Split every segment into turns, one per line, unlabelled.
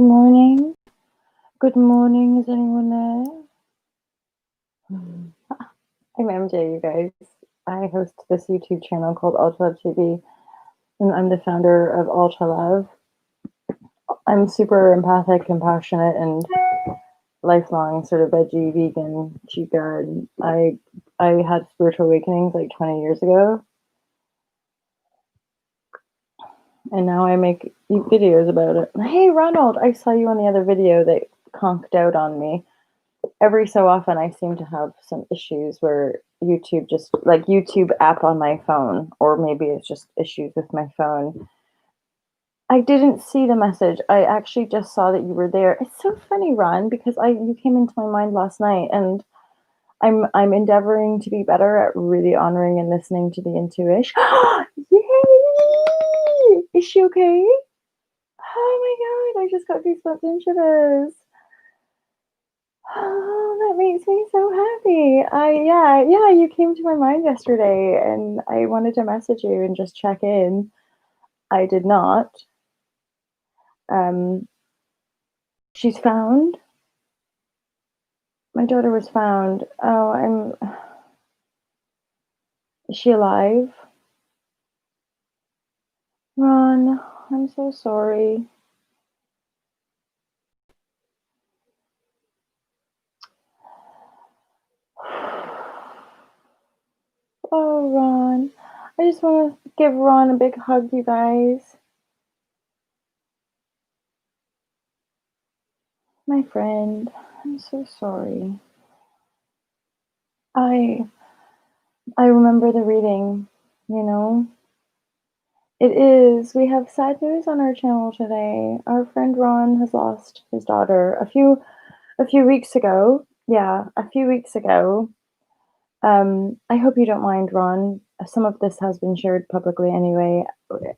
morning. Good morning. Is anyone there? I'm MJ, you guys. I host this YouTube channel called Ultra Love TV, and I'm the founder of Ultra Love. I'm super empathic, compassionate, and lifelong sort of veggie, vegan, chica. And I had spiritual awakenings like 20 years ago, and now I make videos about it. Hey, Ronald, I saw you on the other video that conked out on me. Every so often I seem to have some issues where YouTube just like YouTube app on my phone, or maybe it's just issues with my phone. I didn't see the message. I actually just saw that you were there. It's so funny, Ron, because you came into my mind last night, and I'm endeavoring to be better at really honoring and listening to the intuition. Yay! Is she okay? Oh my god, I just got goosebumps and shivers. Oh, that makes me so happy. Yeah, you came to my mind yesterday and I wanted to message you and just check in. I did not. She's found. My daughter was found. Is she alive? Ron, I'm so sorry. Oh, Ron. I just want to give Ron a big hug, you guys. My friend, I'm so sorry. I remember the reading, you know? It is. We have sad news on our channel today. Our friend Ron has lost his daughter a few weeks ago. Yeah, a few weeks ago. I hope you don't mind, Ron. Some of this has been shared publicly anyway,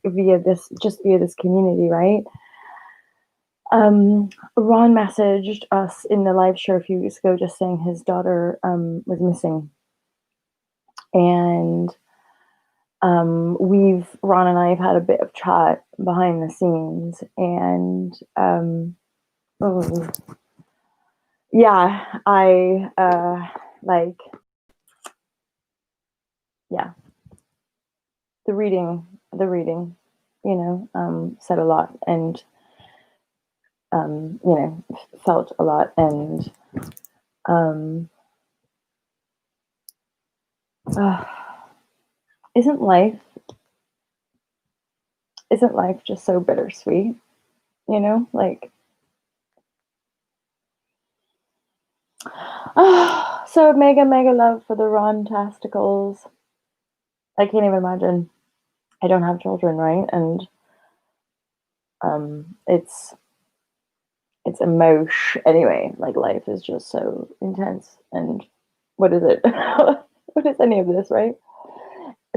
via this community, right? Ron messaged us in the live show a few weeks ago, just saying his daughter was missing, and Ron and I have had a bit of chat behind the scenes, and yeah, the reading, said a lot, and felt a lot, and isn't life just so bittersweet? So mega love for the Ron Tasticles. I can't even imagine. I don't have children, right? And it's emotion anyway. Like, life is just so intense, and what is it? What is any of this, right?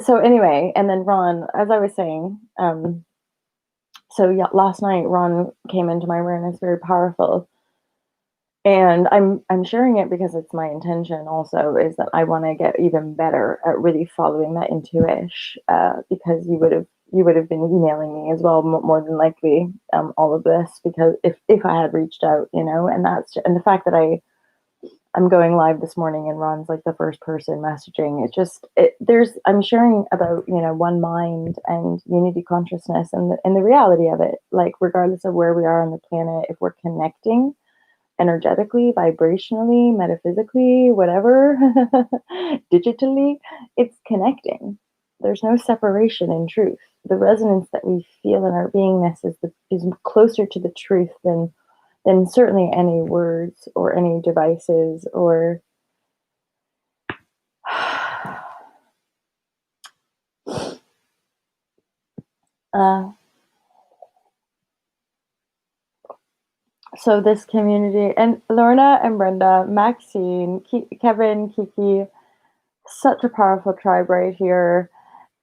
So anyway, and then Ron, as I was saying, so yeah, last night Ron came into my awareness very powerful, and I'm sharing it because it's my intention also, is that I want to get even better at really following that intuition, because you would have been emailing me as well, more than likely, all of this, because if I had reached out, and the fact that I'm going live this morning and Ron's like the first person messaging. I'm sharing about, one mind and unity consciousness, and the reality of it, like, regardless of where we are on the planet, if we're connecting energetically, vibrationally, metaphysically, whatever, digitally, it's connecting. There's no separation in truth. The resonance that we feel in our beingness is closer to the truth than certainly any words or any devices or so this community, and Lorna and Brenda, Maxine, Kevin, Kiki, such a powerful tribe right here.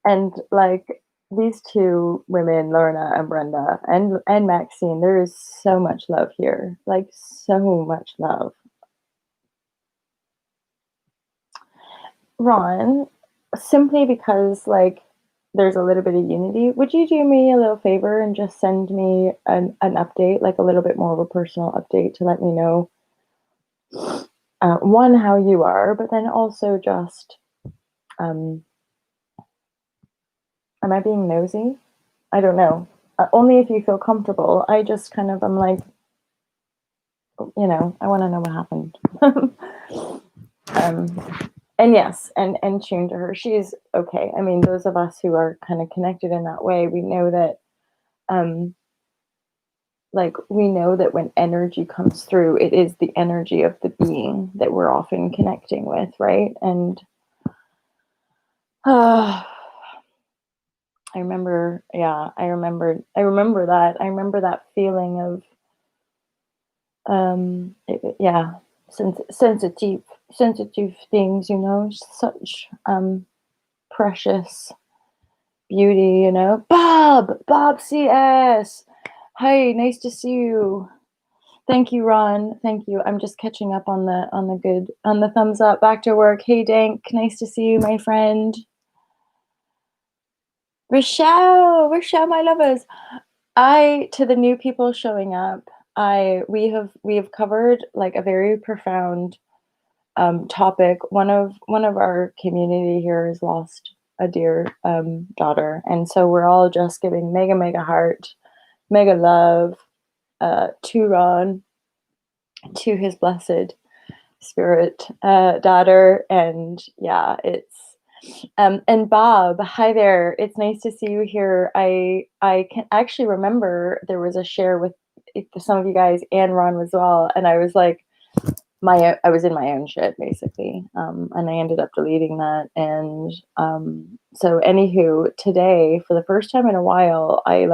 And like, these two women, Lorna and Brenda, and Maxine, there is so much love here, like so much love. Ron, simply because, like, there's a little bit of unity. Would you do me a little favor and just send me an update, like a little bit more of a personal update to let me know, one, how you are, but then also just, um, am I being nosy? I don't know. Only if you feel comfortable. I just kind of, I'm like, I want to know what happened. And yes, and tune to her. She's okay. I mean, those of us who are kind of connected in that way, we know that, um, like, we know that when energy comes through, it is the energy of the being that we're often connecting with, right? And uh, I remember, yeah, I remember that. I remember that feeling of, yeah, sensitive things, such precious beauty, Bob CS. Hi, nice to see you. Thank you, Ron. Thank you. I'm just catching up on the thumbs up. Back to work. Hey, Dank. Nice to see you, my friend. Rochelle, my lovers. To the new people showing up, we have covered like a very profound topic. One of our community here has lost a dear daughter, and so we're all just giving mega mega heart, mega love to Ron, to his blessed spirit daughter, and yeah, it's and Bob, hi there. It's nice to see you here. I can actually remember there was a share with some of you guys and Ron as well, and I was like, I was in my own shit basically, and I ended up deleting that. And so, anywho, today for the first time in a while, I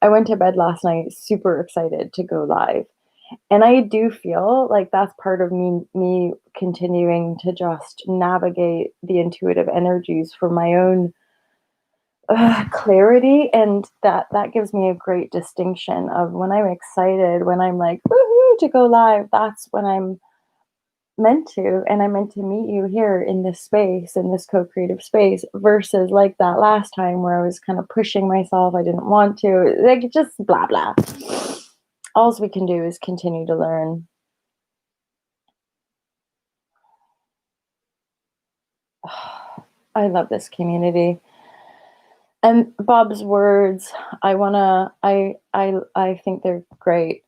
went to bed last night super excited to go live, and I do feel like that's part of me continuing to just navigate the intuitive energies for my own clarity, and that gives me a great distinction of when I'm excited, when I'm like woohoo to go live. That's when I'm meant to, and I'm meant to meet you here in this space, in this co-creative space, versus like that last time where I was kind of pushing myself. I didn't want to, like, just blah blah. All we can do is continue to learn. I love this community. And Bob's words, I think they're great.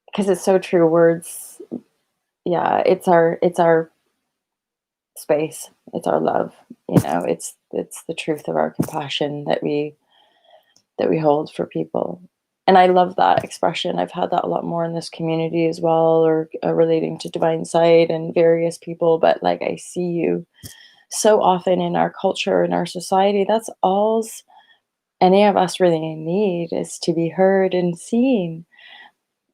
Because it's so true. Words, yeah, it's our space. It's our love. It's the truth of our compassion that we hold for people. And I love that expression. I've had that a lot more in this community as well, or relating to divine sight and various people. But like, I see you so often in our culture, in our society. That's all any of us really need, is to be heard and seen,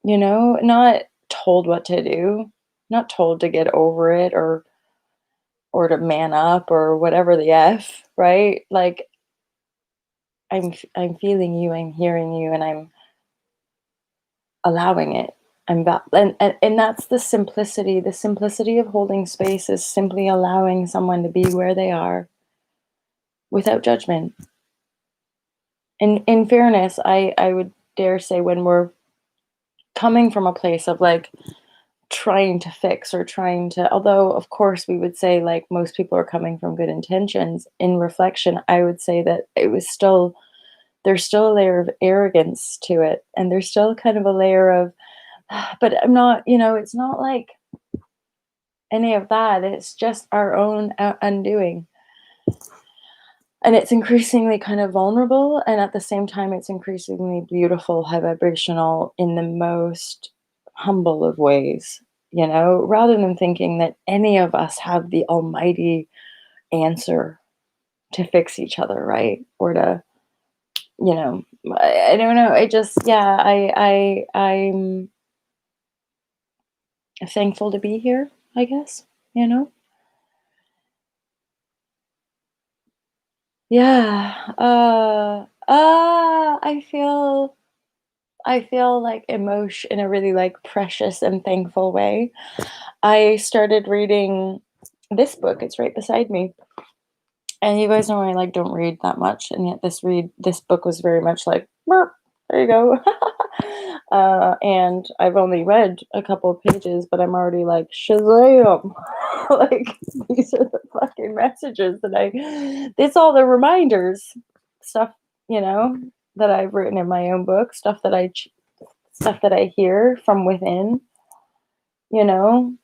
not told what to do, not told to get over it, or to man up, or whatever the F, right? Like, I'm feeling you, I'm hearing you, and I'm allowing it. And that's the simplicity. The simplicity of holding space is simply allowing someone to be where they are without judgment. In fairness, I would dare say, when we're coming from a place of like trying to fix, or trying to, although of course we would say like most people are coming from good intentions, in reflection, I would say that there's still a layer of arrogance to it, and there's still kind of a layer of, but I'm not, it's not like any of that. It's just our own undoing. And it's increasingly kind of vulnerable, and at the same time, it's increasingly beautiful, high vibrational, in the most humble of ways, rather than thinking that any of us have the almighty answer to fix each other, right? Or to, I don't know. I just, yeah, I'm thankful to be here, I guess, you know? Yeah. I feel like emotion in a really like precious and thankful way. I started reading this book. It's right beside me. And you guys know I like don't read that much, and yet this book was very much like, "Merp, there you go." And I've only read a couple of pages, but I'm already like, Shazam! Like these are the fucking messages that it's all the reminders, stuff, you know, that I've written in my own book, stuff that I hear from within, you know.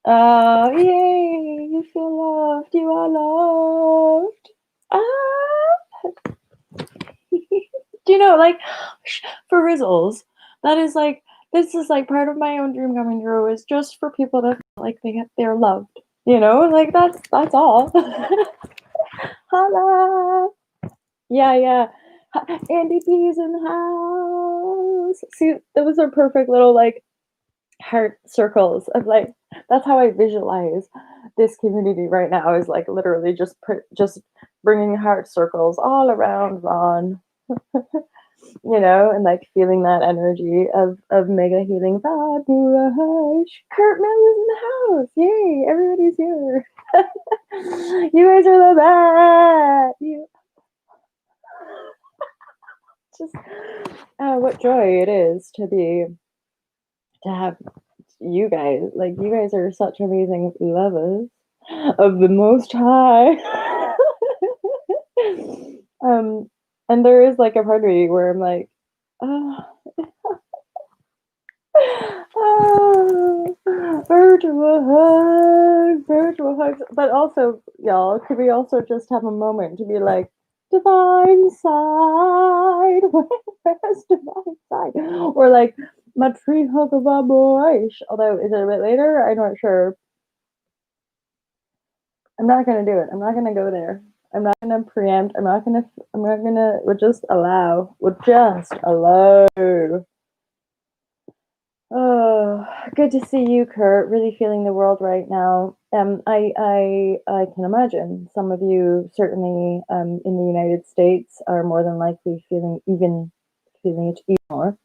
Yay, you feel loved, you are loved. Ah. Do you know, like, for Rizzles, that is like, this is like part of my own dream coming true is just for people to feel like they're loved, you know, like that's all. Holla, yeah, yeah. Andy P's in the house. See, those are perfect little like heart circles of like, that's how I visualize this community right now, is like literally just bringing heart circles all around Ron, you know, and like feeling that energy of mega healing vibrashe. Kurt Mill is in the house. Yay, everybody's here. You guys are the best. You just what joy it is to have you guys. Like, you guys are such amazing lovers of the Most High. And there is like a part of me where I'm like, oh, oh, virtual hugs. But also, y'all, could we also just have a moment to be like, divine side, where's divine side? Or like, my tree hug of a boy. Although, is it a bit later? I'm not sure. I'm not gonna do it. I'm not gonna go there. I'm not gonna preempt. We'll just allow. We'll just allow. Oh, good to see you, Kurt. Really feeling the world right now. I can imagine some of you, certainly in the United States, are more than likely feeling it even more,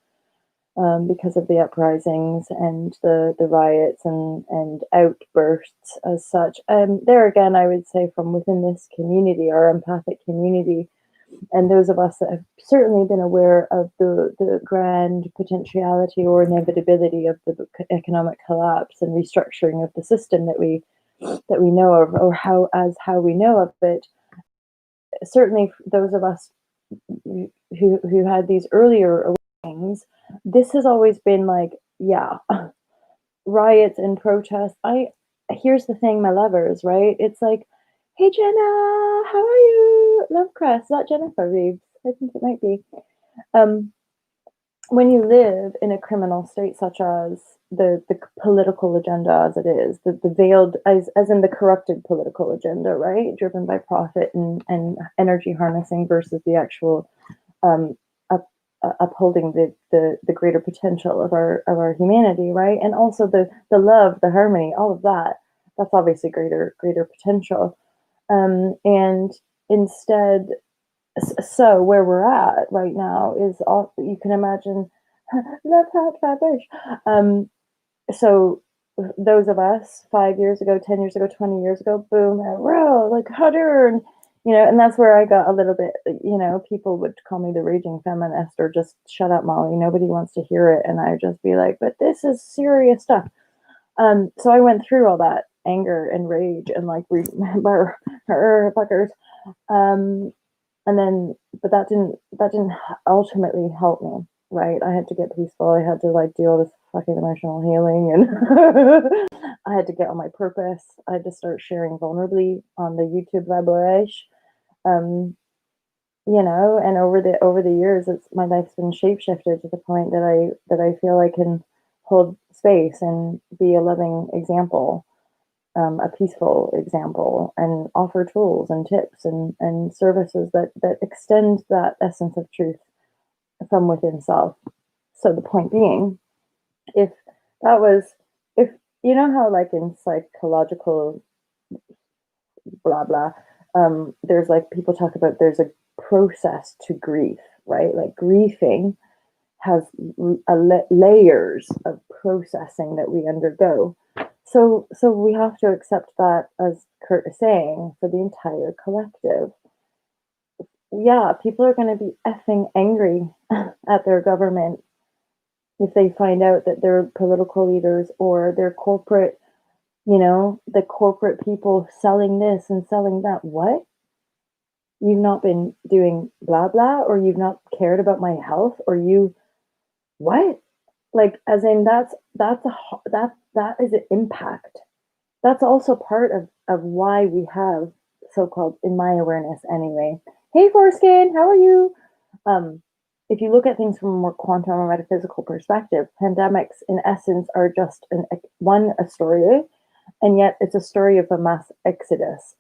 because of the uprisings and the riots and outbursts as such. There again, I would say from within this community, our empathic community, and those of us that have certainly been aware of the grand potentiality or inevitability of the economic collapse and restructuring of the system that we know of, or how we know of it. Certainly, those of us who had these earlier awakenings, this has always been like, yeah, riots and protests. Here's the thing, my lovers, right? It's like, hey Jenna, how are you? Lovecrest, is that Jennifer Reeves? I think it might be. When you live in a criminal state such as the political agenda as it is, the veiled, as in the corrupted political agenda, right? Driven by profit and energy harnessing versus the actual upholding the greater potential of our humanity, right? And also the love, the harmony, all of that. That's obviously greater potential. And instead, so where we're at right now is all you can imagine. Love heart vibration. So those of us 5 years ago, 10 years ago, 20 years ago, boom, row, like Hutter, and and that's where I got a little bit, people would call me the raging feminist, or just shut up, Molly, nobody wants to hear it. And I'd just be like, but this is serious stuff. So I went through all that anger and rage and like, remember her fuckers. And then, but that didn't ultimately help me, right? I had to get peaceful. I had to like do all this fucking emotional healing, and I had to get on my purpose. I had to start sharing vulnerably on the YouTube vibrashe. And over the years, my life's been shapeshifted to the point that I feel I can hold space and be a loving example, a peaceful example, and offer tools and tips and services that extend that essence of truth from within self. So the point being, if that was, if you know how like in psychological blah blah, there's like people talk about there's a process to grief, right? Like grieving has layers of processing that we undergo. So we have to accept that, as Kurt is saying, for the entire collective. Yeah, people are going to be effing angry at their government if they find out that their political leaders or their corporate, the corporate people selling this and selling that. What? You've not been doing blah blah, or you've not cared about my health, or you what? Like, as in, that is an impact. That's also part of why we have so-called, in my awareness anyway. Hey Foreskin, how are you? Um, if you look at things from a more quantum or metaphysical perspective, pandemics in essence are just a story, and yet it's a story of a mass exodus.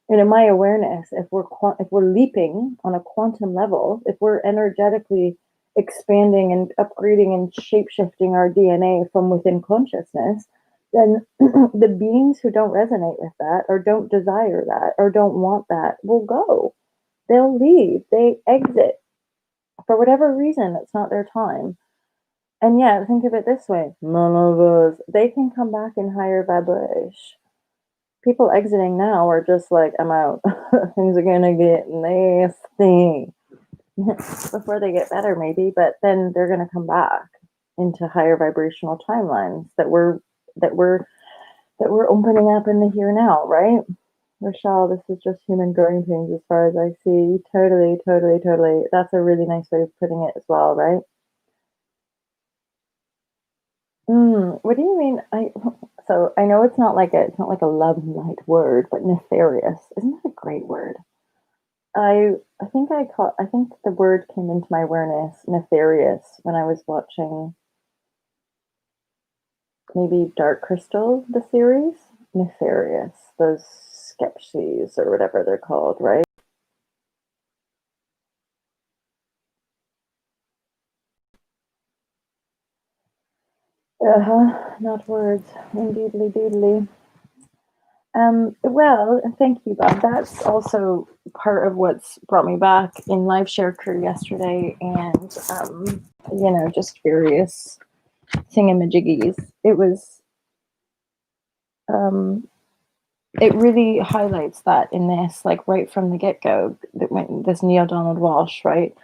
And in my awareness, if we're leaping on a quantum level, if we're energetically expanding and upgrading and shape-shifting our DNA from within consciousness, then the beings who don't resonate with that, or don't desire that, or don't want that, will go. They'll leave. They exit for whatever reason. It's not their time. And yeah, think of it this way: none of us. They can come back in higher vibration. People exiting now are just like, I'm out. Things are gonna get nasty before they get better, maybe. But then they're gonna come back into higher vibrational timelines that we're opening up in the here now, right? Rochelle, this is just human growing pains as far as I see. Totally, totally, totally. That's a really nice way of putting it as well, right? What do you mean? So I know it's not like a love and light word, but nefarious. Isn't that a great word? I think the word came into my awareness, nefarious, when I was watching maybe Dark Crystal, the series. Nefarious, those skepsies or whatever they're called, right? Not words. Indeedly doodly. Well, thank you, Bob. That's also part of what's brought me back in live share crew yesterday, and just various thingamajiggies. Um, it really highlights that in this, like right from the get go, that when this Neil Donald Walsh, right?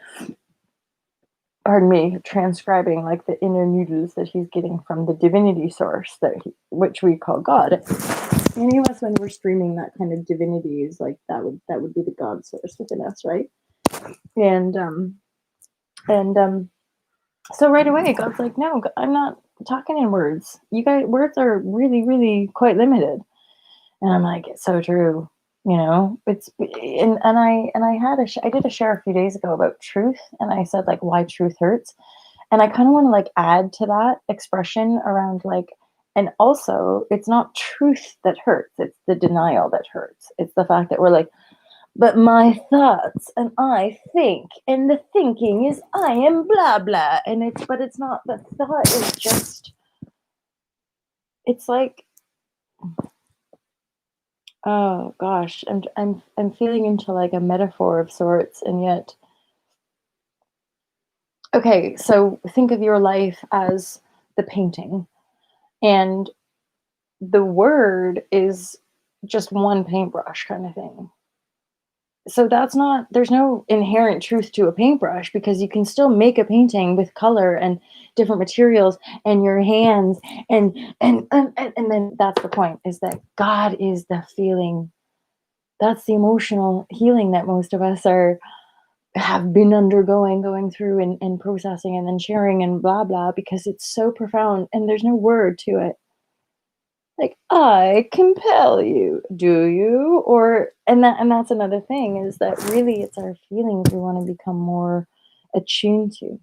Pardon me, transcribing like the inner noodles that he's getting from the divinity source which we call God. Any of us, when we're streaming that kind of divinities, like that would be the God source within us, right? And so right away, God's like, no, I'm not talking in words. You guys, words are really, really quite limited. And I'm like, it's so true. It's I did a share a few days ago about truth, and I said like why truth hurts, and I kind of want to like add to that expression around like, and also it's not truth that hurts, it's the denial that hurts. It's the fact that we're like, but my thoughts, and I think, and the thinking is I am blah blah, and it's not. The thought is just, it's like, oh gosh, I'm feeling into like a metaphor of sorts, and yet, okay, so think of your life as the painting, and the word is just one paintbrush kind of thing. So there's no inherent truth to a paintbrush, because you can still make a painting with color and different materials and your hands, and then that's the point, is that God is the feeling. That's the emotional healing that most of us have been going through, and processing, and then sharing, and blah blah, because it's so profound and there's no word to it. Like, I compel you, do you? And that's another thing, is that really it's our feelings we want to become more attuned to,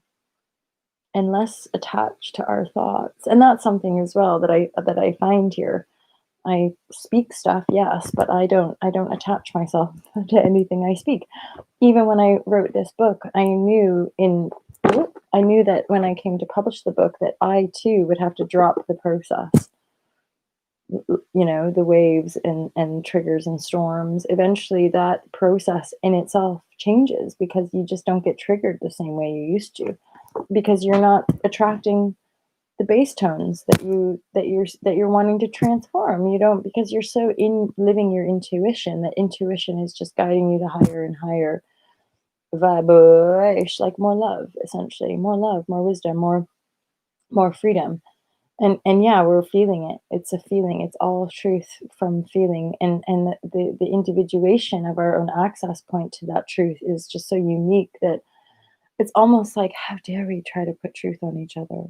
and less attached to our thoughts. And that's something as well that I find here. I speak stuff, yes, but I don't attach myself to anything I speak. Even when I wrote this book, I knew that when I came to publish the book, that I too would have to drop the process. The waves and triggers and storms. Eventually that process in itself changes, because you just don't get triggered the same way you used to, because you're not attracting the bass tones that you're wanting to transform. You don't, because you're so in living your intuition, that intuition is just guiding you to higher and higher vibrage, like more love, essentially, more love, more wisdom, more freedom. And yeah, we're feeling it. It's a feeling. It's all truth from feeling, and the individuation of our own access point to that truth is just so unique that it's almost like, how dare we try to put truth on each other?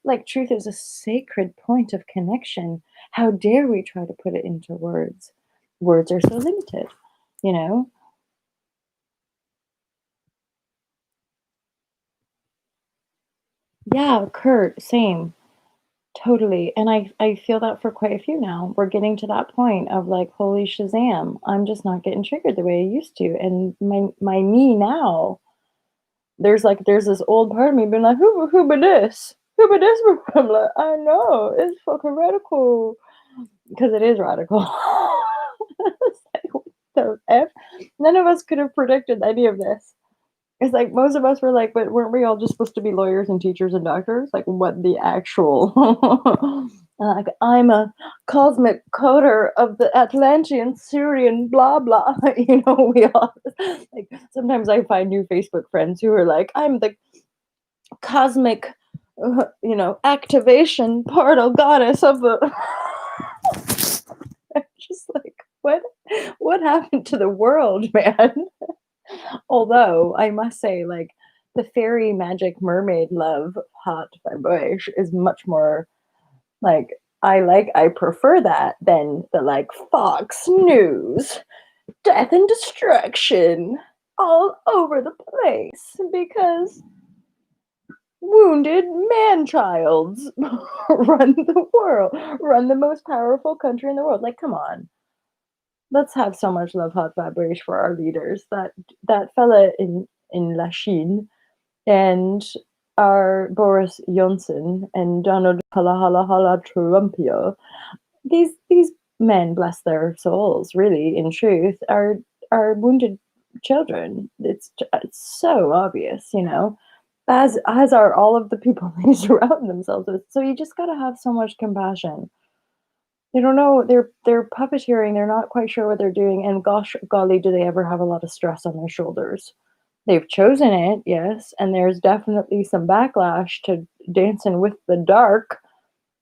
Like truth is a sacred point of connection. How dare we try to put it into words? Words are so limited, you know? Yeah, Kurt, same. Totally. And I feel that for quite a few now. We're getting to that point of like, holy Shazam, I'm just not getting triggered the way I used to. And my me now, there's this old part of me being like, who be this? Who be this? I'm like, I know, it's fucking radical. Because it is radical. It's like, what the F? None of us could have predicted any of this. It's like most of us were like, but weren't we all just supposed to be lawyers and teachers and doctors? Like, what the actual? Like, I'm a cosmic coder of the Atlantean Syrian blah blah. We all like. Sometimes I find new Facebook friends who are like, I'm the cosmic, activation portal goddess of the. I'm just like, what happened to the world, man? Although I must say, like, the fairy magic mermaid love hot vibrage is much more like, I prefer that than the like Fox News, death and destruction all over the place because wounded man childs run the world, run the most powerful country in the world. Like, come on. Let's have so much love, hot vibration for our leaders. That fella in Lachine and our Boris Johnson and Donald Holla Holla Holla Trumpio. These men, bless their souls, really, in truth, are wounded children. It's so obvious, as are all of the people they surround themselves with. So you just gotta have so much compassion. They don't know, they're puppeteering, they're not quite sure what they're doing, and gosh golly, do they ever have a lot of stress on their shoulders. They've chosen it, yes, and there's definitely some backlash to dancing with the dark.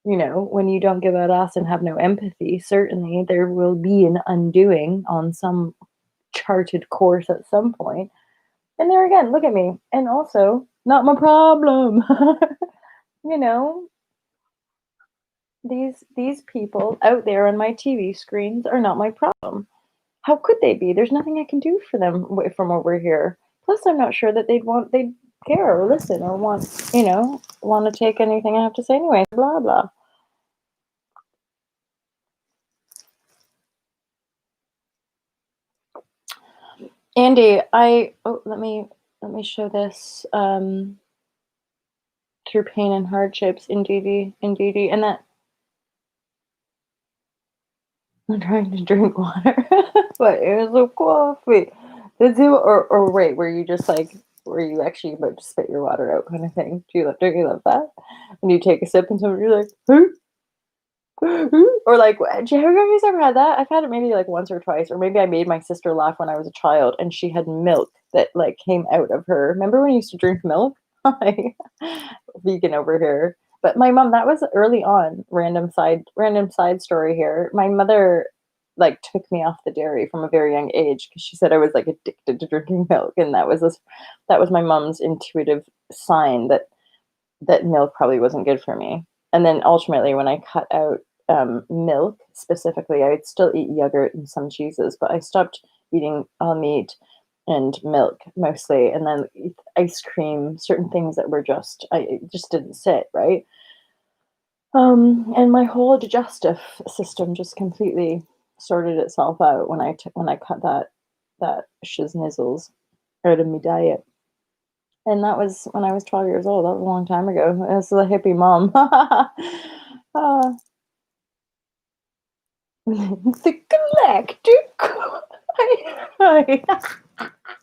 When you don't give a ass and have no empathy, certainly there will be an undoing on some charted course at some point. And there again, look at me. And also, not my problem. you know, these people out there on my TV screens are not my problem. How could they be? There's nothing I can do for them from over here. Plus, I'm not sure that they'd care or listen or want to take anything I have to say anyway. Blah blah. Andy, let me show this. Through pain and hardships, indeedy, and that I'm trying to drink water, but it was a coffee. Did you or wait? Were you just like, were you actually about to spit your water out, kind of thing? Don't you love that? When you take a sip and somebody's like, "Huh? Or like, have you guys ever had that? I've had it maybe like once or twice, or maybe I made my sister laugh when I was a child and she had milk that like came out of her. Remember when you used to drink milk? Vegan over here. But my mom, that was early on. Random side story here. My mother like took me off the dairy from a very young age because she said I was like addicted to drinking milk, and that was my mom's intuitive sign that milk probably wasn't good for me. And then ultimately, when I cut out milk specifically, I would still eat yogurt and some cheeses, but I stopped eating all meat and milk mostly. And then ice cream, certain things that were it just didn't sit right. And my whole digestive system just completely sorted itself out when I cut that shiznizzles out of my diet. And that was when I was 12 years old. That was a long time ago. This is a hippie mom. uh, the galactic.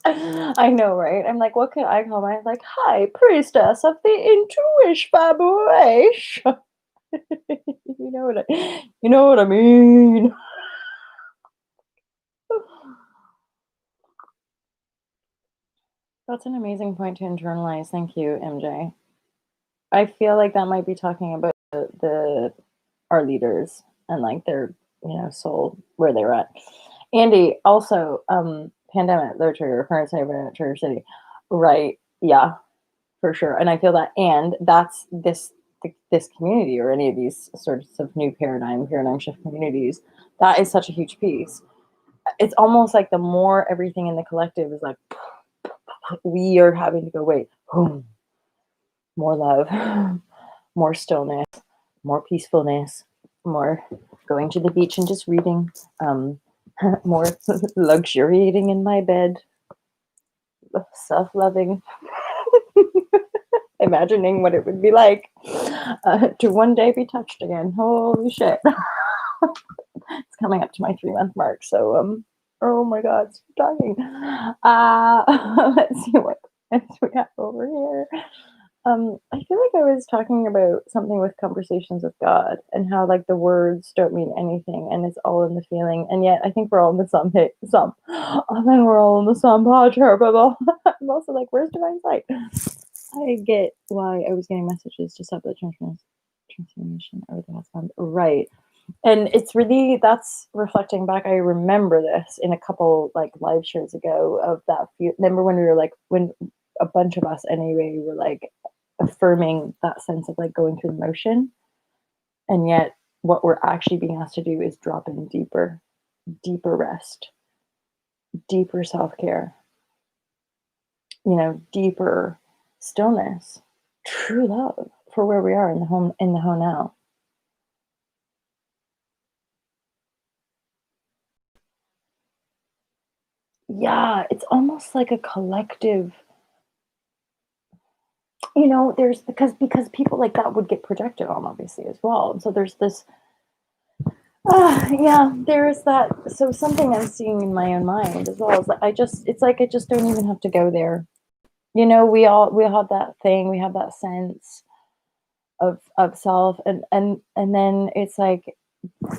I know, right? I'm like, what could I call my like, hi, priestess of the intuish vibration. You know what I mean. That's an amazing point to internalize. Thank you, MJ. I feel like that might be talking about the our leaders and like their, soul where they were at. Andy, also, pandemic, their trigger, current state of trigger city. Right. Yeah, for sure. And I feel that, and that's this community or any of these sorts of new paradigm shift communities, that is such a huge piece. It's almost like the more everything in the collective is like, we are having to go, wait, more love, more stillness, more peacefulness, more going to the beach and just reading, um, more luxuriating in my bed, self-loving, imagining what it would be like to one day be touched again. Holy shit. It's coming up to my 3-month mark. So, oh my God, stop talking. Let's see what else we have over here. I feel like I was talking about something with conversations with God and how like the words don't mean anything and it's all in the feeling. And yet I think we're all in the some. I think we're all in the same page here, but I'm also like, where's divine sight? I get why I was getting messages to stop the transformation or the last one. Right. And it's really, that's reflecting back. I remember this in a couple like live shows ago of that. Remember when we were like, when a bunch of us anyway were like affirming that sense of like going through the motion. And yet what we're actually being asked to do is drop in deeper, deeper rest, deeper self-care, deeper stillness, true love for where we are in the home now. Yeah, it's almost like a collective, there's because people like that would get projected on obviously as well. And so there's this yeah, there's that. So something I'm seeing in my own mind as well is that it's like I just don't even have to go there. We all have that thing, we have that sense of self, and then it's like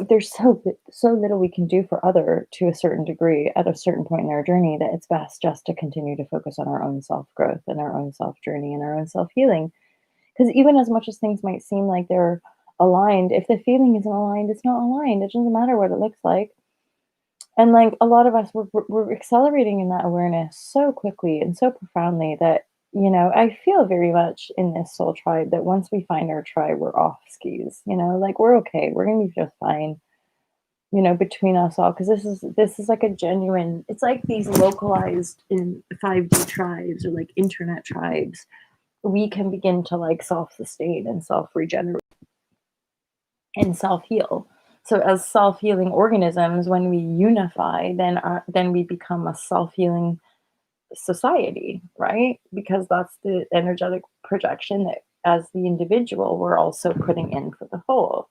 there's so little we can do for other to a certain degree at a certain point in our journey that it's best just to continue to focus on our own self growth and our own self journey and our own self healing. Because even as much as things might seem like they're aligned, if the feeling isn't aligned, it's not aligned. It doesn't matter what it looks like. And like a lot of us, we're accelerating in that awareness so quickly and so profoundly that, I feel very much in this soul tribe that once we find our tribe, we're off skis, like we're okay. We're going to be just fine, between us all. Cause this is like a genuine, it's like these localized in 5D tribes or like internet tribes. We can begin to like self-sustain and self-regenerate and self-heal. So as self-healing organisms, when we unify, then we become a self-healing society, right? Because that's the energetic projection that as the individual we're also putting in for the whole.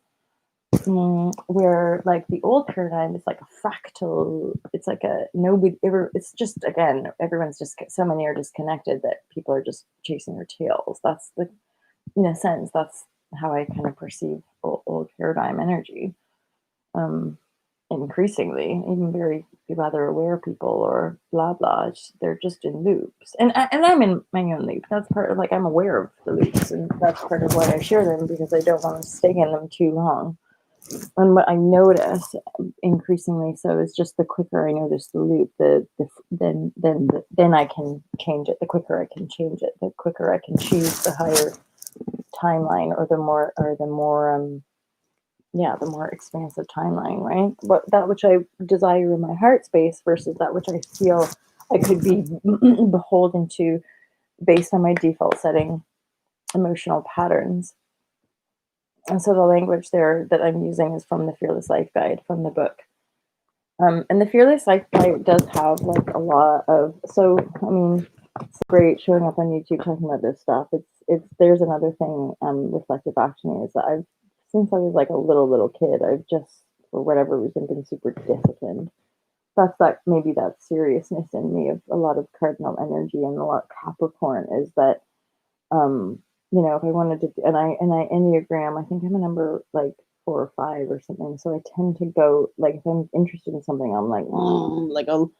Where like the old paradigm is like a fractal, it's like a nobody ever, it's just again everyone's just so many are disconnected that people are just chasing their tails. That's the, in a sense, that's how I kind of perceive old paradigm energy. Um, Increasingly, even very rather aware people or blah blah, they're just in loops, and I'm in my own loop. That's part of like I'm aware of the loops, and that's part of why I share them because I don't want to stay in them too long. And what I notice increasingly so is just the quicker I notice the loop, then I can change it. The quicker I can change it, the quicker I can choose the higher timeline or the more expansive timeline, right? But that which I desire in my heart space versus that which I feel I could be beholden to based on my default setting emotional patterns. And so the language there that I'm using is from the Fearless Life Guide from the book. And the Fearless Life Guide does have like a lot of, so I mean, it's great showing up on YouTube talking about this stuff. It's there's another thing reflected back to me is that I've since I was like a little kid, I've just for whatever reason been super disciplined. that's that maybe that seriousness in me of a lot of cardinal energy and a lot of Capricorn is that if I wanted to, and I Enneagram, I think I'm a number like 4 or 5 or something. So I tend to go like if I'm interested in something, I'm like, like I'll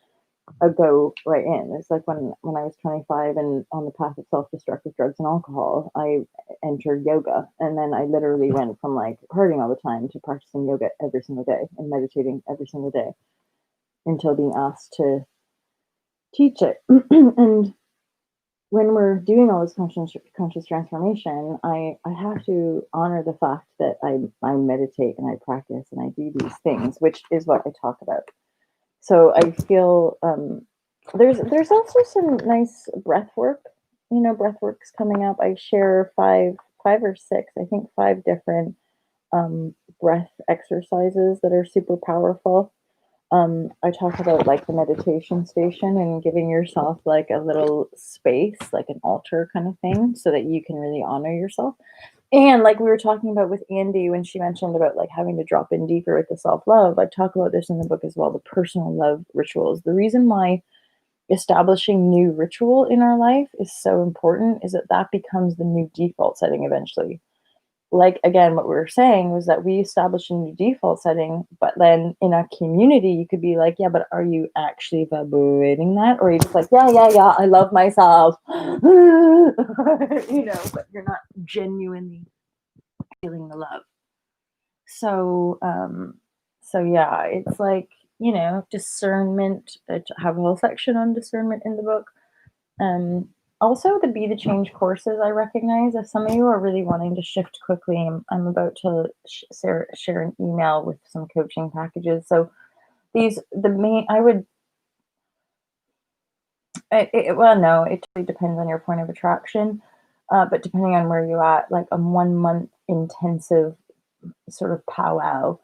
go right in. It's like when I was 25 and on the path of self-destructive drugs and alcohol, I entered yoga, and then I literally went from like hurting all the time to practicing yoga every single day and meditating every single day until being asked to teach it. And when we're doing all this conscious transformation, I have to honor the fact that I meditate and I practice and I do these things, which is what I talk about. So I feel there's also some nice breath work. Breath work's coming up. I share five or six, I think 5 different breath exercises that are super powerful. I talk about like the meditation station and giving yourself like a little space, like an altar kind of thing, so that you can really honor yourself. And like we were talking about with Andy when she mentioned about like having to drop in deeper with the self love, I talk about this in the book as well, the personal love rituals. The reason why establishing new ritual in our life is so important is that that becomes the new default setting eventually. Like again, what we were saying was that we establish a new default setting, but then in a community, you could be like, yeah, but are you actually vibrating that? Or are you just like, yeah, I love myself, but you're not genuinely feeling the love. So yeah, it's like, discernment. I have a whole section on discernment in the book. Um, Also, the Be the Change courses, I recognize if some of you are really wanting to shift quickly, I'm about to share an email with some coaching packages. So the main, I would, well, no, it totally depends on your point of attraction. But depending on where you're at, like a 1 month intensive sort of powwow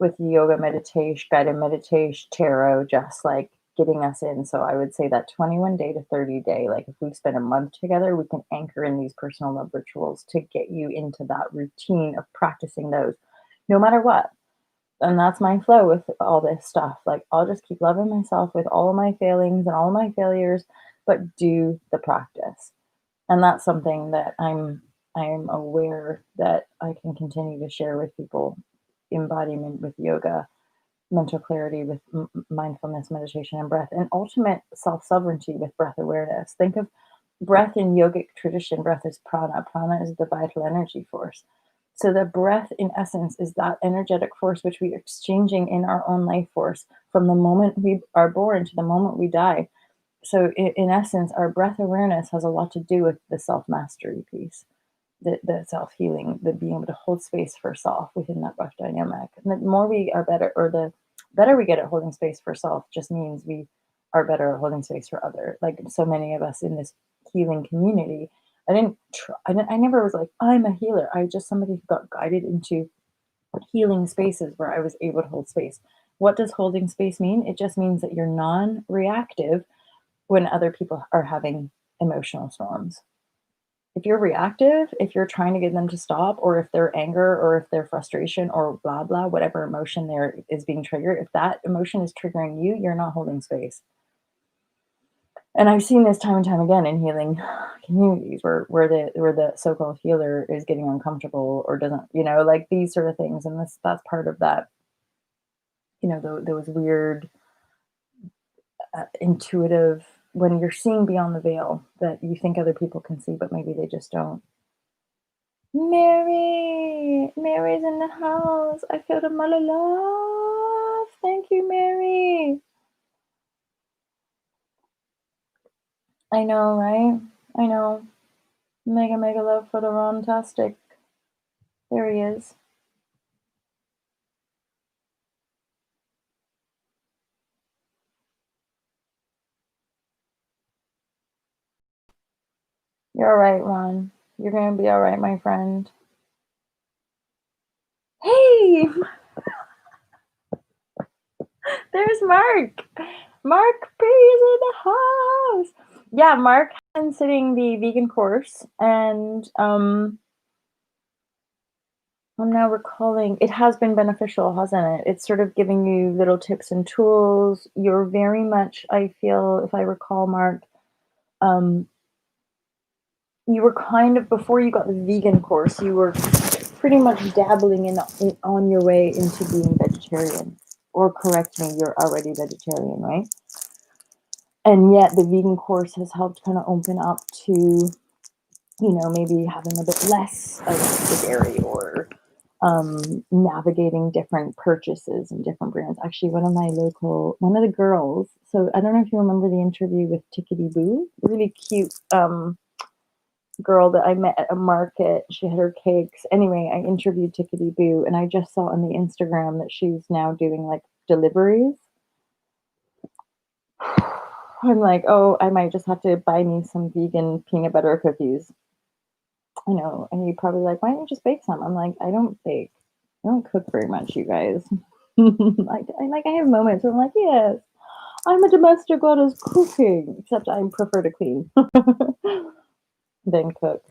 with yoga, meditation, guided meditation, tarot, just like getting us in. So I would say that 21 day to 30 day, like if we spend a month together, we can anchor in these personal love rituals to get you into that routine of practicing those no matter what. And that's my flow with all this stuff. Like I'll just keep loving myself with all of my failings and all of my failures, but do the practice. And that's something that I'm aware that I can continue to share with people. Embodiment with yoga, mental clarity with mindfulness, meditation, and breath, and ultimate self-sovereignty with breath awareness. Think of breath in yogic tradition. Breath is prana. Prana is the vital energy force. So the breath, in essence, is that energetic force which we are exchanging in our own life force from the moment we are born to the moment we die. So in essence, our breath awareness has a lot to do with the self-mastery piece, the self-healing, the being able to hold space for self within that breath dynamic. And the more we are better, or the better we get at holding space for self, just means we are better at holding space for other. Like so many of us in this healing community, I never was like, I'm a healer. I just somebody who got guided into healing spaces where I was able to hold space. What does holding space mean? It just means that you're non-reactive when other people are having emotional storms. If you're reactive, if you're trying to get them to stop, or if their anger or if their frustration or blah blah, whatever emotion there is being triggered, if that emotion is triggering you, you're not holding space. And I've seen this time and time again in healing communities where the so-called healer is getting uncomfortable or doesn't, like these sort of things. And that's part of that, those weird intuitive, when you're seeing beyond the veil that you think other people can see, but maybe they just don't. Mary's in the house. I feel the mother love. Thank you, Mary. I know, right? I know. Mega love for the Rontastic. There he is. You're all right, Ron. You're gonna be all right, my friend. Hey, there's Mark. Mark P is in the house. Yeah, Mark has been sitting the vegan course, and I'm now recalling it has been beneficial, hasn't it? It's sort of giving you little tips and tools. You're very much, I feel, if I recall, Mark, um, you were kind of before you got the vegan course, you were pretty much dabbling in on your way into being vegetarian. Or correct me, you're already vegetarian, right? And yet the vegan course has helped kind of open up to, maybe having a bit less of the dairy or navigating different purchases and different brands. Actually, one of the girls, so I don't know if you remember the interview with Tickety Boo, really cute girl that I met at a market. She had her cakes. Anyway, I interviewed Tickety Boo, and I just saw on the Instagram that she's now doing like deliveries. I'm like, oh, I might just have to buy me some vegan peanut butter cookies. I know. And you're probably like, why don't you just bake some? I'm like, I don't bake. I don't cook very much, you guys. I have moments where I'm like, yes, I'm a domestic goddess cooking, except I prefer to clean than cook.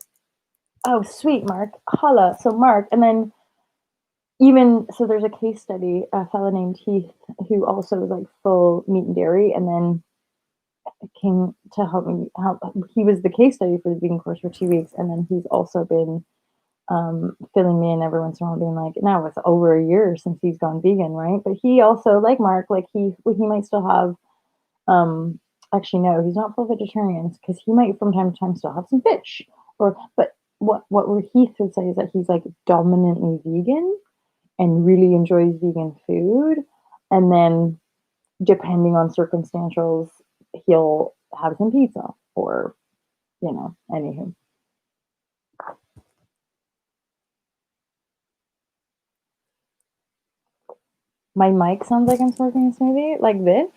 Oh, sweet, Mark. Holla. So, Mark, and then even so, there's a case study, a fella named Heath, who also was like full meat and dairy, and then came to help me. He was the case study for the vegan course for 2 weeks, and then he's also been filling me in every once in a while, being like, now it's over a year since he's gone vegan, right? But he also, like Mark, like he might still have, um, actually no, he's not full vegetarian because he might from time to time still have some fish, but what Heath would say is that he's like dominantly vegan and really enjoys vegan food, and then depending on circumstantials, he'll have some pizza or anywho. My mic sounds like I'm slurping a smoothie, like this.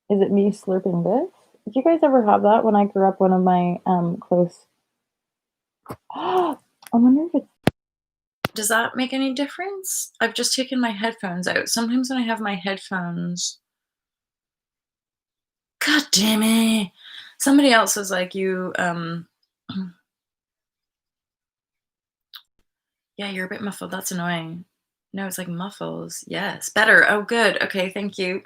Is it me slurping this? Did you guys ever have that when I grew up? One of my close. I wonder if it's. Does that make any difference? I've just taken my headphones out. Sometimes when I have my headphones. God damn it. Somebody else was like, yeah, you're a bit muffled. That's annoying. No, it's like muffles. Yes, better. Oh, good. Okay, thank you.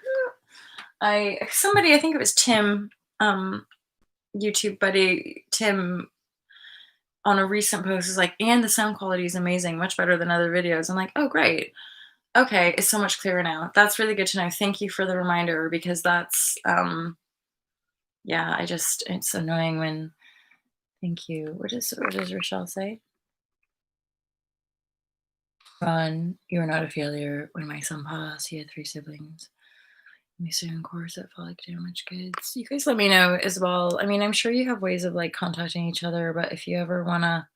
Somebody, I think it was Tim, YouTube buddy Tim, on a recent post is like, and the sound quality is amazing, much better than other videos. I'm like, oh, great. Okay, it's so much clearer now. That's really good to know. Thank you for the reminder because that's, yeah, it's annoying when, thank you. What does Rochelle say? Ron, you are not a failure. When my son passed, he had 3 siblings. My student course at Folic Damage Kids. You guys let me know as well. I mean, I'm sure you have ways of like contacting each other, but if you ever wanna,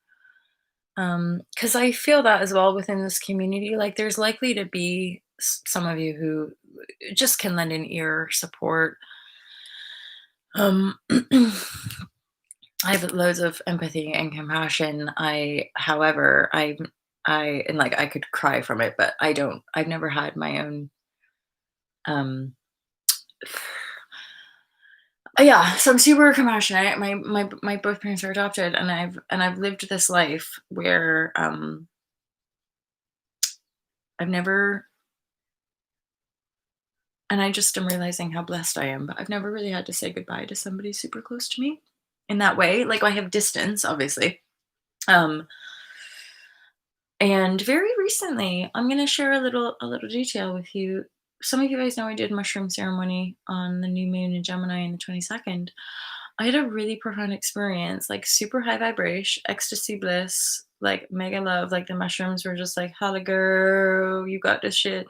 because I feel that as well within this community, like there's likely to be some of you who just can lend an ear support. I have loads of empathy and compassion. However, and like I could cry from it, but I don't. I've never had my own. Um, yeah, so I'm super compassionate. My both parents are adopted, and I've lived this life where I've never, and I just am realizing how blessed I am, but I've never really had to say goodbye to somebody super close to me in that way. Like I have distance, obviously. Um, and very recently, I'm gonna share a little detail with you. Some of you guys know I did mushroom ceremony on the new moon in Gemini on the 22nd. I had a really profound experience, like super high vibration, ecstasy bliss, like mega love. Like the mushrooms were just like, "Holla, girl, you got this shit."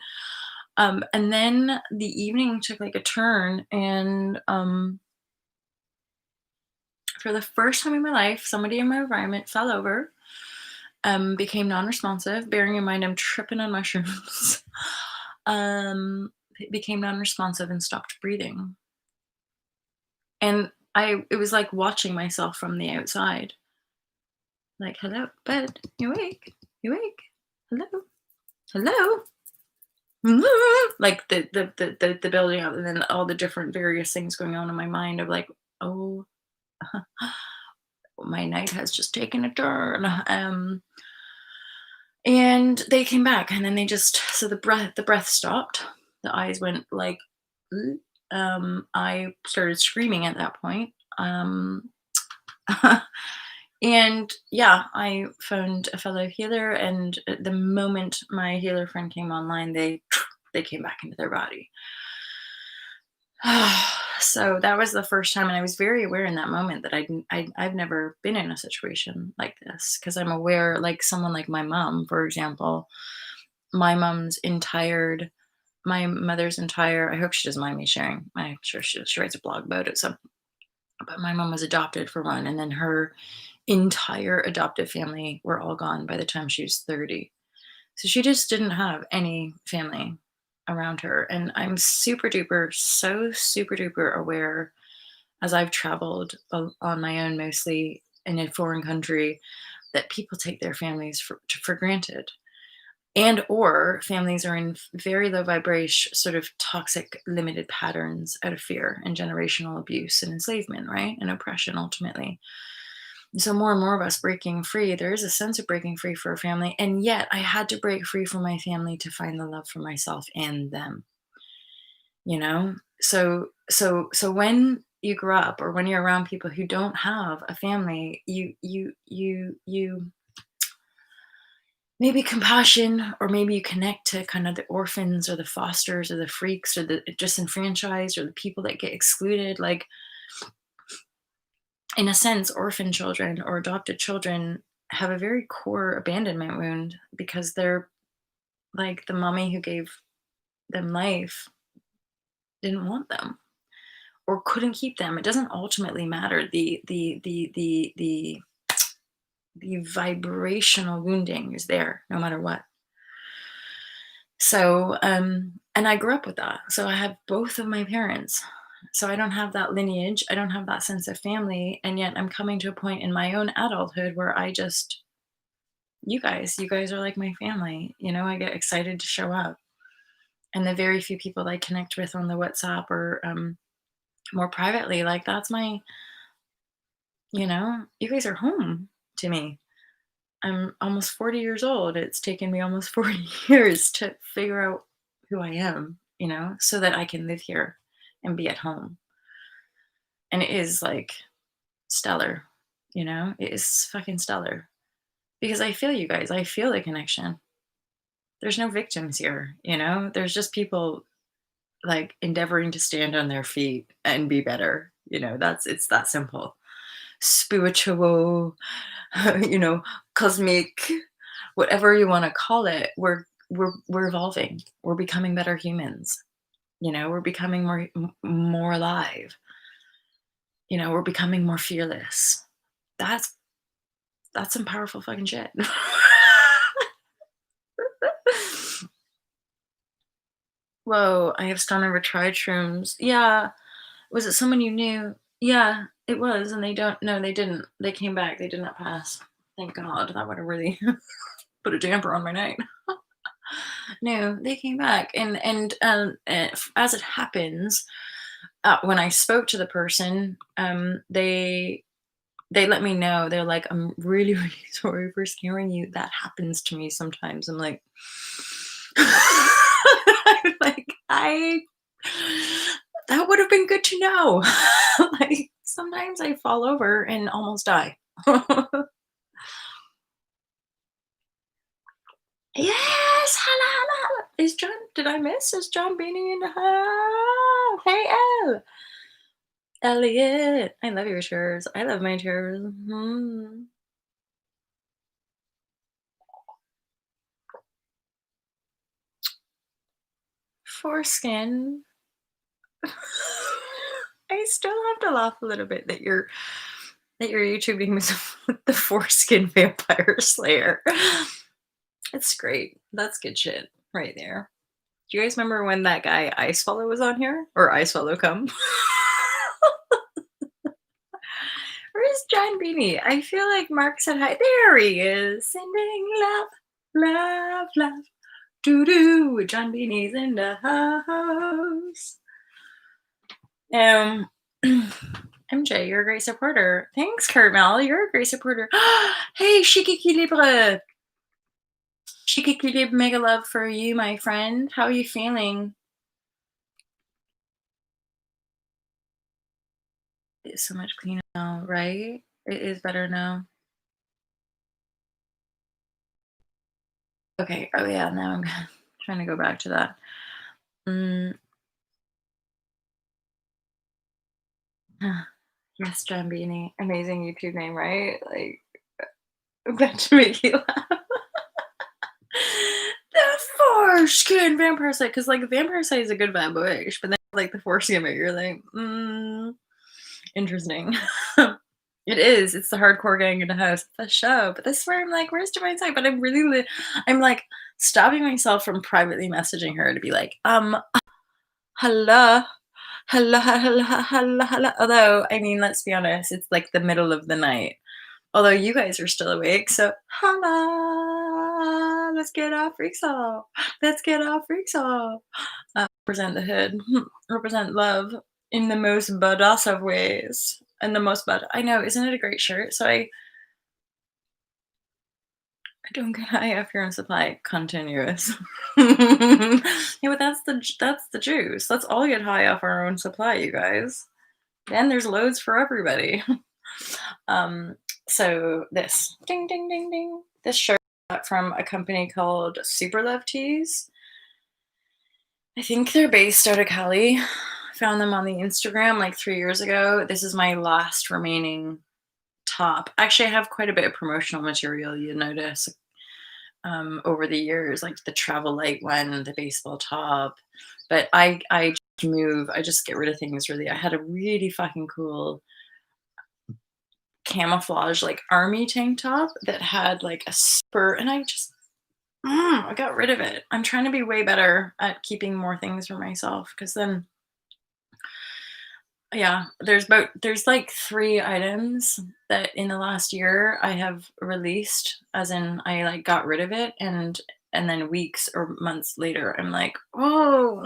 And then the evening took like a turn, and for the first time in my life, somebody in my environment fell over, became non-responsive. Bearing in mind I'm tripping on mushrooms, became non-responsive and stopped breathing. And it was like watching myself from the outside. Like, hello, bed, you awake? You awake? Hello, hello. Like the building up, and then all the different various things going on in my mind of like, oh, my night has just taken a turn.
And they came back, and then they just so the breath stopped. The eyes went like, "Mm." I started screaming at that point. And yeah, I phoned a fellow healer, and the moment my healer friend came online, they came back into their body. So that was the first time, and I was very aware in that moment that I've never been in a situation like this, because I'm aware, like someone like my mom, for example, my mom's entire, my mother's entire. I hope she doesn't mind me sharing. I'm sure she writes a blog about it. So, but my mom was adopted for one, and then her entire adoptive family were all gone by the time she was 30. So she just didn't have any family around her. And I'm super duper, so super duper aware, as I've traveled on my own, mostly in a foreign country, that people take their families for granted. And or families are in very low vibration, sort of toxic, limited patterns out of fear and generational abuse and enslavement, right? And oppression ultimately. So more and more of us breaking free, there is a sense of breaking free for a family, and yet I had to break free from my family to find the love for myself and them, you know. So when you grow up, or when you're around people who don't have a family, you maybe compassion, or maybe you connect to kind of the orphans or the fosters or the freaks or the disenfranchised or the people that get excluded, like, in a sense, orphan children or adopted children have a very core abandonment wound, because they're like, the mommy who gave them life didn't want them or couldn't keep them. It doesn't ultimately matter. The vibrational wounding is there no matter what. So, and I grew up with that. So I have both of my parents. So I don't have that lineage. I don't have that sense of family. And yet I'm coming to a point in my own adulthood where I just, you guys are like my family. I get excited to show up. And the very few people I connect with on the WhatsApp, or more privately, like, that's my, you guys are home to me. I'm almost 40 years old. It's taken me almost 40 years to figure out who I am, so that I can live here and be at home. And it is like stellar, it is fucking stellar, because I feel you guys. I feel the connection. There's no victims here, there's just people, like, endeavoring to stand on their feet and be better. It's that simple. Spiritual, you know, cosmic, whatever you want to call it. We're evolving. We're becoming better humans. We're becoming more alive. We're becoming more fearless. That's that's some powerful fucking shit. Whoa, I have stunner with tried shrooms. Yeah. Was it someone you knew? Yeah, it was, and they don't no, they didn't. They came back. They did not pass. Thank God. That would have really put a damper on my night. No, they came back, and as it happens, when I spoke to the person, they let me know. They're like, "I'm really, really sorry for scaring you. That happens to me sometimes." I'm like, I'm like, I that would have been good to know. Like, sometimes I fall over and almost die. Yes, holla, holla, holla. Did I miss? Is John Beanie in the house? Hey, Elle. Elliot. I love your chairs. I love my chairs. Mhm. Foreskin. I still have to laugh a little bit that you're YouTubing with the foreskin vampire slayer. It's great. That's good shit right there. Do you guys remember when that guy Ice Swallow was on here? Or Ice Swallow come? Where's John Beanie? I feel like Mark said hi. There he is. Sending love, love, love. Doo doo. John Beanie's in the house. Um, MJ, you're a great supporter. Thanks, Carmel. You're a great supporter. Hey, Chic Libre. Shikikidi mega love for you, my friend. How are you feeling? It's so much cleaner now, right? It is better now. Okay. Oh yeah. Now I'm trying to go back to that. Mm, yes, Jambini. Amazing YouTube name, right? Like, that to make you laugh. The foreskin vampire site, because like vampire site is a good vibrashe, but then like the foreskin bit, you're like, interesting. It is. It's the hardcore gang in the house. The show, but this is where I'm like, where's Divine Site? But I'm really, I'm like stopping myself from privately messaging her to be like, hello, hello, hello, hello, hello. Although, I mean, let's be honest, it's like the middle of the night. Although you guys are still awake, so holla, let's get our freaks off. Let's get our freaks off. Represent the hood, represent love in the most badass of ways. And the most bad. I know, isn't it a great shirt? So I don't get high after you're on supply. Continuous. Yeah, but that's the juice. Let's all get high off our own supply, you guys. Then there's loads for everybody. Um, so this ding ding ding ding. This shirt from a company called Super Love Tees. I think they're based out of Cali. Found them on the Instagram like 3 years ago. This is my last remaining top. Actually, I have quite a bit of promotional material, you notice, over the years, like the travel light one, the baseball top. But I just move. I just get rid of things. Really, I had a really fucking cool camouflage like army tank top that had like a spur, and I got rid of it. I'm trying to be way better at keeping more things for myself, because then yeah, there's like 3 items that in the last year I have released, as in I like got rid of it, and then weeks or months later I'm like, "Oh,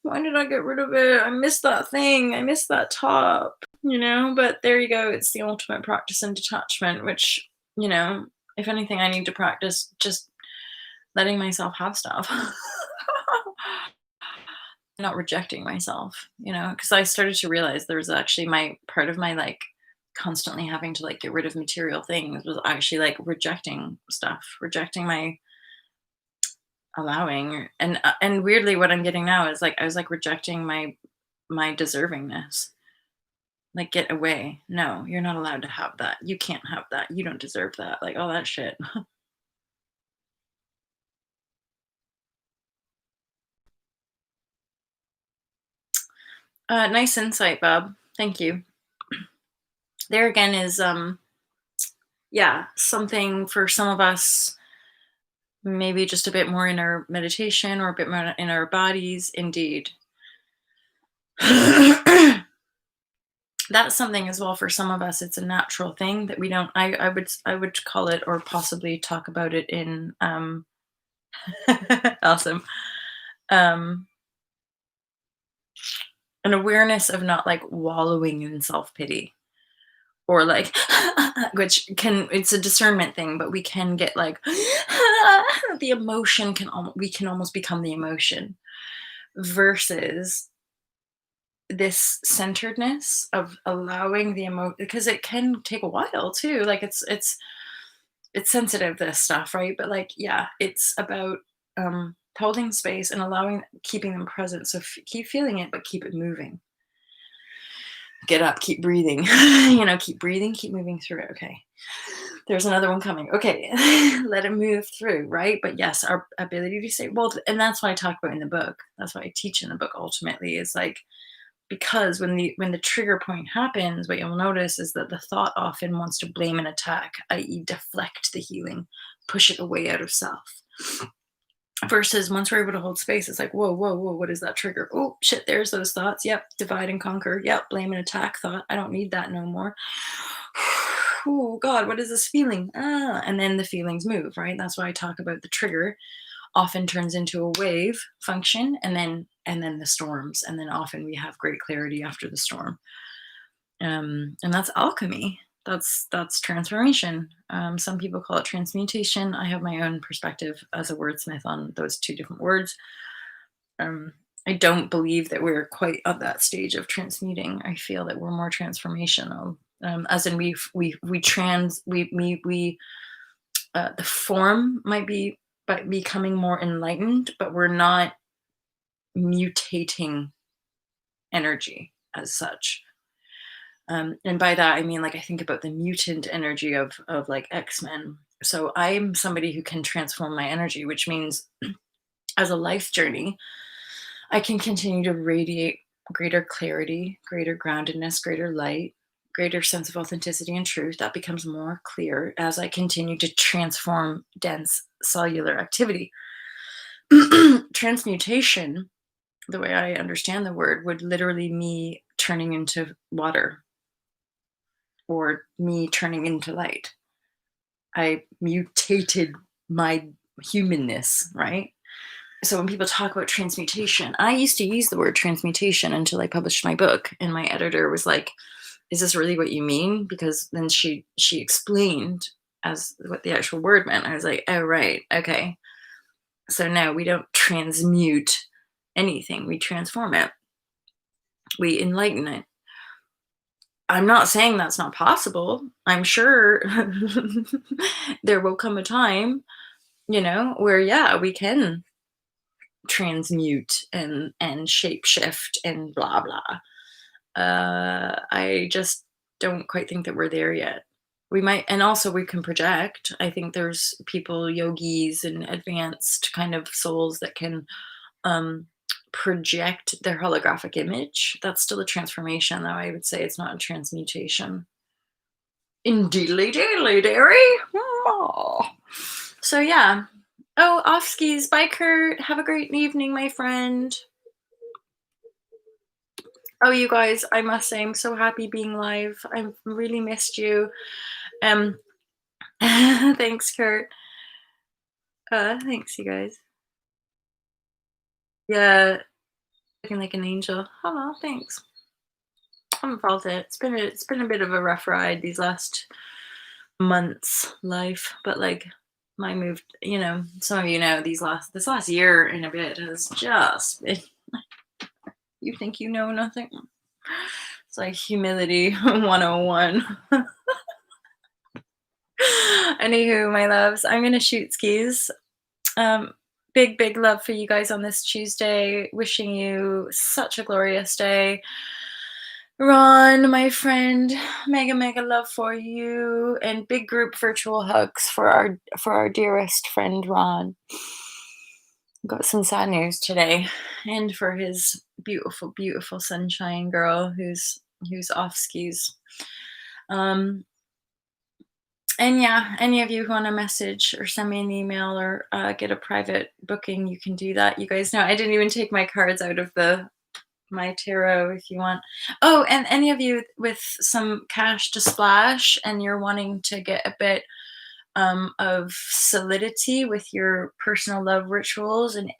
why did I get rid of it? I missed that thing. I missed that top." But there you go. It's the ultimate practice in detachment, which, if anything, I need to practice just letting myself have stuff. Not rejecting myself, because I started to realize there was actually my part of my like constantly having to like get rid of material things was actually like rejecting stuff, rejecting my allowing, and weirdly what I'm getting now is like I was like rejecting my deservingness. Like, get away. No, you're not allowed to have that. You can't have that. You don't deserve that. Like all that shit. Nice insight, Bob. Thank you. There again is yeah, something for some of us, maybe just a bit more in our meditation or a bit more in our bodies. Indeed. That's something as well for some of us. It's a natural thing that we don't. I would call it, or possibly talk about it in awesome, um an awareness of not like wallowing in self-pity, or like which can, it's a discernment thing, but we can get like the emotion we can almost become the emotion, versus this centeredness of allowing the emotion, because it can take a while too. Like it's sensitive, this stuff, right? But like, yeah, it's about holding space and allowing, keeping them present. So keep feeling it, but keep it moving. Get up, keep breathing. Keep breathing, keep moving through it. Okay, there's another one coming. Okay, let it move through, right? But yes, our ability to say, well, and that's what I talk about in the book. That's what I teach in the book. Ultimately, is like, because when the trigger point happens, what you'll notice is that the thought often wants to blame and attack, i.e., deflect the healing, push it away out of self. Versus once we're able to hold space, it's like, whoa, whoa, whoa, what is that trigger? Oh shit, there's those thoughts. Yep, divide and conquer. Yep, blame and attack thought. I don't need that no more. Oh God, what is this feeling? And then the feelings move, right? That's why I talk about the trigger often turns into a wave function, and then the storms, and then often we have great clarity after the storm. And that's alchemy. That's transformation. Some people call it transmutation. I have my own perspective as a wordsmith on those two different words. Um, I don't believe that we're quite at that stage of transmuting. I feel that we're more transformational, as in we trans we the form might be by becoming more enlightened, but we're not mutating energy as such. And by that I mean, like, I think about the mutant energy of like X-Men. So I'm somebody who can transform my energy, which means as a life journey, I can continue to radiate greater clarity, greater groundedness, greater light, greater sense of authenticity and truth. That becomes more clear as I continue to transform dense cellular activity. Transmutation, the way I understand the word, would literally me turning into water or me turning into light. I mutated my humanness, right? So when people talk about transmutation, I used to use the word transmutation until I published my book, and my editor was like, "Is this really what you mean?" Because then she explained as what the actual word meant. I was like, "Oh right, okay." So now we don't transmute anything; we transform it. We enlighten it. I'm not saying that's not possible. I'm sure there will come a time, where yeah, we can transmute and shapeshift and blah blah. I just don't quite think that we're there yet. We might, and also we can project. I think there's people, yogis and advanced kind of souls that can um, project their holographic image. That's still a transformation, though. I would say it's not a transmutation. Indeedly, deedly, dearie. Aw. So yeah. Oh, off skis. Bye, Kurt. Have a great evening, my friend. Oh, you guys, I must say, I'm so happy being live. I've really missed you. Um, thanks, Kurt. Thanks, you guys. Yeah, looking like an angel. Oh, thanks. I haven't felt it. It's been a bit of a rough ride these last months, life, but like my move. Some of this last year and a bit has just been. You think you know nothing? It's like humility 101. Anywho, my loves, I'm gonna shoot skis. Um, big love for you guys on this Tuesday. Wishing you such a glorious day. Ron, my friend, mega love for you, and big group virtual hugs for our dearest friend Ron. Got some sad news today, and for his beautiful sunshine girl who's off skis. Um, And yeah, any of you who want to message or send me an email or get a private booking, you can do that. You guys know I didn't even take my cards out of my tarot if you want. Oh, and any of you with some cash to splash and you're wanting to get a bit of solidity with your personal love rituals and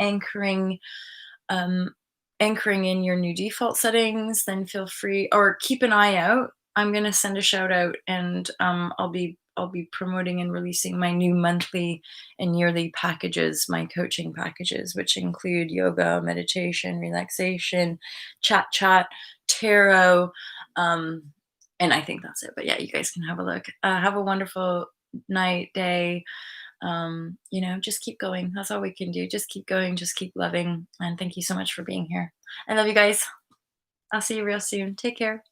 um, anchoring in your new default settings, then feel free or keep an eye out. I'm gonna send a shout out, and I'll be promoting and releasing my new monthly and yearly packages, my coaching packages, which include yoga, meditation, relaxation, chat, tarot, um, and I think that's it. But yeah, you guys can have a look. Have a wonderful night, day. Just keep going. That's all we can do. Just keep going, just keep loving. And thank you so much for being here. I love you guys. I'll see you real soon. Take care.